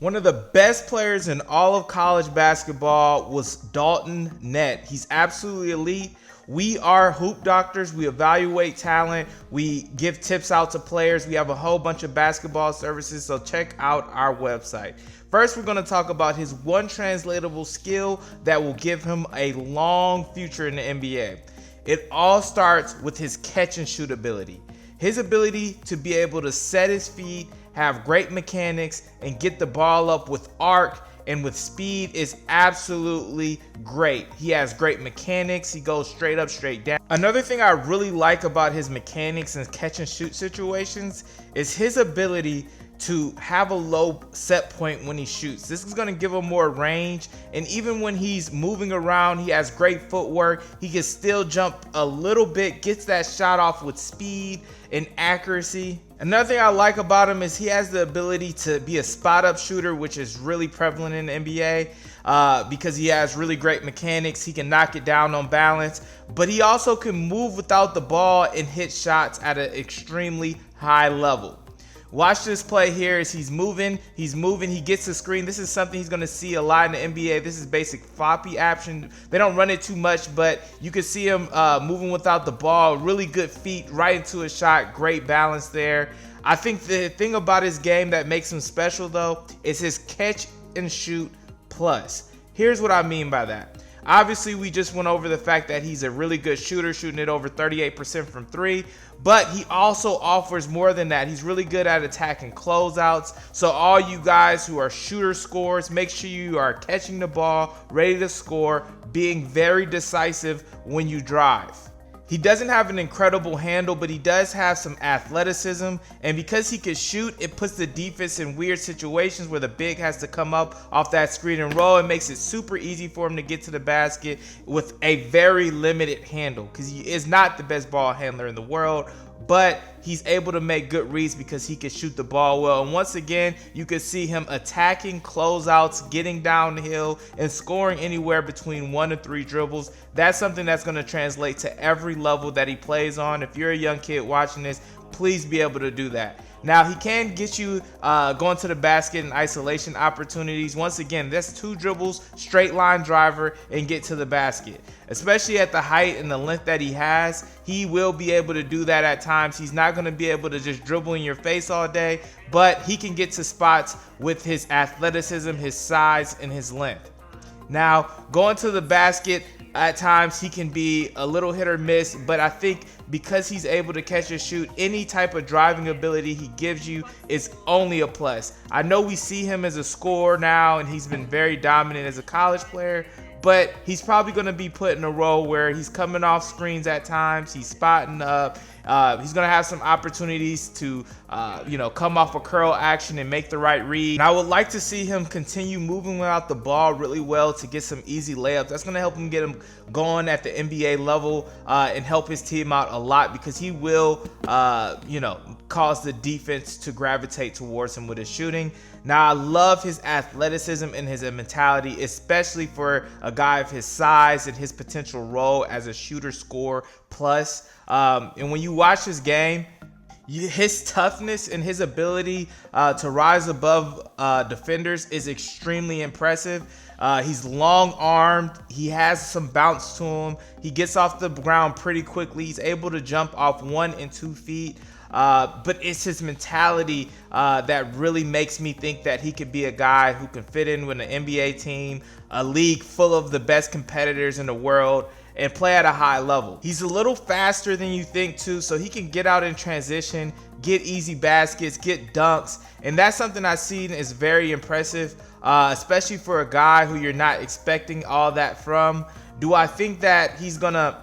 One of the best players in all of college basketball was Dalton. He's absolutely elite. We are Hoop Doctors. We evaluate talent. We give tips out to players. We have a whole bunch of basketball services, so check out our website. First, we're going to talk about his one translatable skill that will give him a long future in the NBA. It all starts with his catch and shoot ability. His ability to be able to set his feet, have great mechanics, and get the ball up with arc and with speed is absolutely great. He has great mechanics. He goes straight up, straight down. Another thing I really like about his mechanics and catch and shoot situations is his ability to have a low set point when he shoots. This is going to give him more range, and even when he's moving around, he has great footwork. He can still jump a little bit, gets that shot off with speed and accuracy. Another thing I like about him is he has the ability to be a spot-up shooter, which is really prevalent in the NBA because he has really great mechanics. He can knock it down on balance, but he also can move without the ball and hit shots at an extremely high level. Watch this play here as he's moving, he gets the screen. This is something he's going to see a lot in the NBA. This is basic floppy action. They don't run it too much, but you can see him moving without the ball. Really good feet right into a shot. Great balance there. I think the thing about his game that makes him special, though, is his catch and shoot plus. Here's what I mean by that. Obviously, we just went over the fact that he's a really good shooter, shooting it over 38% from three, but he also offers more than that. He's really good at attacking closeouts. So all you guys who are shooter scorers, make sure you are catching the ball, ready to score, being very decisive when you drive. He doesn't have an incredible handle, but he does have some athleticism, and because he can shoot, it puts the defense in weird situations where the big has to come up off that screen and roll. It makes it super easy for him to get to the basket with a very limited handle because he is not the best ball handler in the world, but he's able to make good reads because he can shoot the ball well. And once again, you can see him attacking closeouts, getting downhill, and scoring anywhere between 1 to 3 dribbles. That's something that's going to translate to every level that he plays on. If you're a young kid watching this, please be able to do that. Now, he can get you going to the basket in isolation opportunities. Once again, that's 2 dribbles, straight line driver, and get to the basket. Especially at the height and the length that he has, he will be able to do that at times. He's not going to be able to just dribble in your face all day, but he can get to spots with his athleticism, his size, and his length. Now, going to the basket, at times he can be a little hit or miss, but I think because he's able to catch and shoot, any type of driving ability he gives you is only a plus. I know we see him as a scorer now, and he's been very dominant as a college player, but he's probably going to be put in a role where he's coming off screens at times, he's spotting up, he's going to have some opportunities to come off a curl action and make the right read. And I would like to see him continue moving without the ball really well to get some easy layups. That's going to help him get him going at the NBA level and help his team out a lot because he will cause the defense to gravitate towards him with his shooting. Now, I love his athleticism and his mentality, especially for a guy of his size and his potential role as a shooter scorer plus. And when you watch his game, his toughness and his ability to rise above defenders is extremely impressive. He's long-armed. He has some bounce to him. He gets off the ground pretty quickly. He's able to jump off 1 and 2 feet. But it's his mentality that really makes me think that he could be a guy who can fit in with an NBA team, a league full of the best competitors in the world, and play at a high level. He's a little faster than you think too, so he can get out in transition, get easy baskets, get dunks, and that's something I've seen is very impressive, especially for a guy who you're not expecting all that from. Do I think that he's gonna,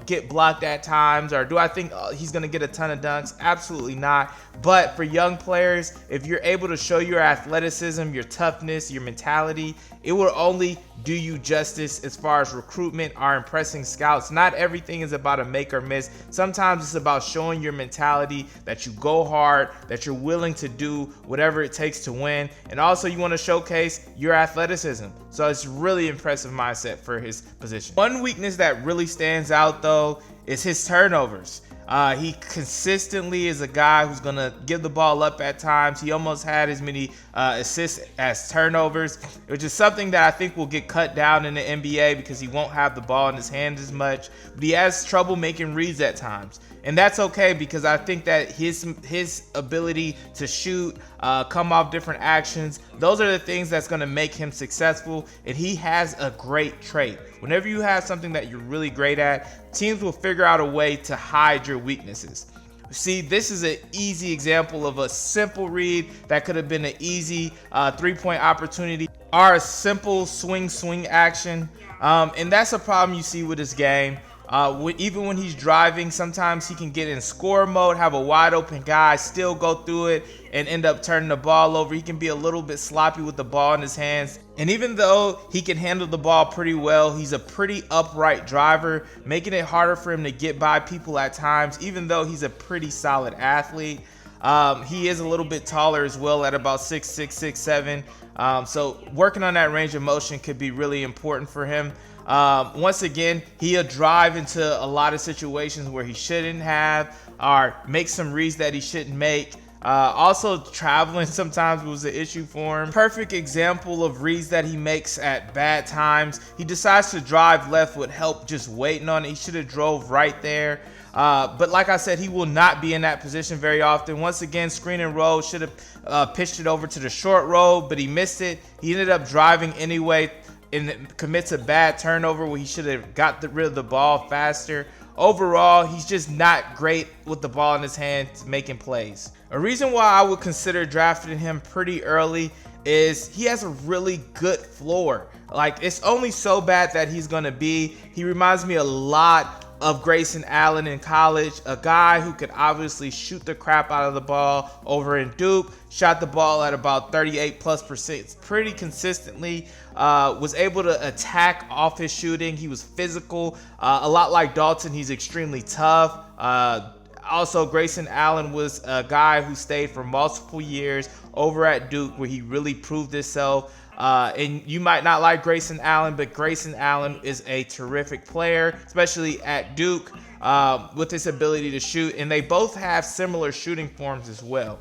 get blocked at times, or do I think he's gonna get a ton of dunks? Absolutely not. But for young players, if you're able to show your athleticism, your toughness, your mentality, it will only do you justice as far as recruitment or impressing scouts. Not everything is about a make or miss. Sometimes it's about showing your mentality, that you go hard, that you're willing to do whatever it takes to win, and also you want to showcase your athleticism. So it's really impressive mindset for his position. One weakness that really stands out though is his turnovers. He consistently is a guy who's going to give the ball up at times. He almost had as many assists as turnovers, which is something that I think will get cut down in the NBA because he won't have the ball in his hands as much. But he has trouble making reads at times. And that's okay because I think that his ability to shoot, come off different actions, those are the things that's going to make him successful. And he has a great trait. Whenever you have something that you're really great at, teams will figure out a way to hide your weaknesses. See, this is an easy example of a simple read that could have been an easy three-point opportunity or a simple swing action. And that's a problem you see with this game. Even when he's driving, sometimes he can get in score mode, have a wide open guy, still go through it and end up turning the ball over. He can be a little bit sloppy with the ball in his hands. And even though he can handle the ball pretty well, he's a pretty upright driver, making it harder for him to get by people at times, even though he's a pretty solid athlete. He is a little bit taller as well at about 6'6", 6'7". So working on that range of motion could be really important for him. Once again, he'll drive into a lot of situations where he shouldn't have, or make some reads that he shouldn't make. Also, traveling sometimes was an issue for him. Perfect example of reads that he makes at bad times. He decides to drive left with help just waiting on it. He should have drove right there. But like I said, he will not be in that position very often. Once again, screen and roll, should have pitched it over to the short roll, but he missed it. He ended up driving anyway and commits a bad turnover where he should have got rid of the ball faster. Overall, he's just not great with the ball in his hands making plays. A reason why I would consider drafting him pretty early is he has a really good floor. Like, it's only so bad that he's gonna be. He reminds me a lot of Grayson Allen in college, a guy who could obviously shoot the crap out of the ball over in Duke, shot the ball at about 38+% pretty consistently, was able to attack off his shooting. He was physical, a lot like Dalton. He's extremely tough. Also, Grayson Allen was a guy who stayed for multiple years over at Duke where he really proved himself. And you might not like Grayson Allen, but Grayson Allen is a terrific player, especially at Duke, with his ability to shoot. And they both have similar shooting forms as well.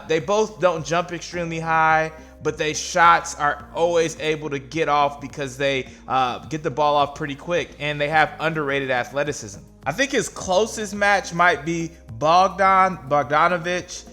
They both don't jump extremely high, but their shots are always able to get off because they get the ball off pretty quick, and they have underrated athleticism. I think his closest match might be Bogdan Bogdanovic,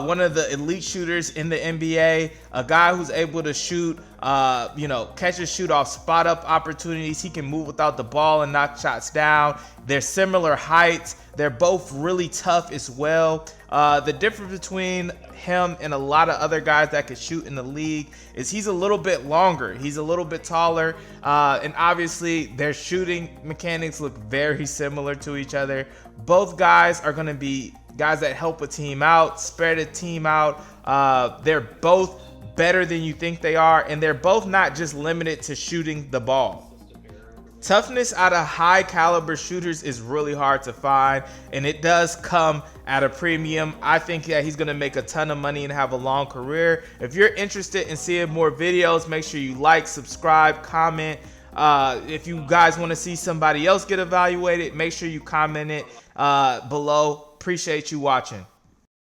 one of the elite shooters in the NBA, a guy who's able to shoot, catch and shoot off spot up opportunities. He can move without the ball and knock shots down. They're similar heights. They're both really tough as well. The difference between him and a lot of other guys that could shoot in the league is he's a little bit longer. He's a little bit taller. And obviously their shooting mechanics look very similar to each other. Both guys are going to be guys that help a team out, spread a team out. They're both better than you think they are, and they're both not just limited to shooting the ball. Toughness out of high caliber shooters is really hard to find, and it does come at a premium. I think that he's going to make a ton of money and have a long career. If you're interested in seeing more videos, make sure you like, subscribe, comment. If you guys want to see somebody else get evaluated, make sure you comment it below. Appreciate you watching.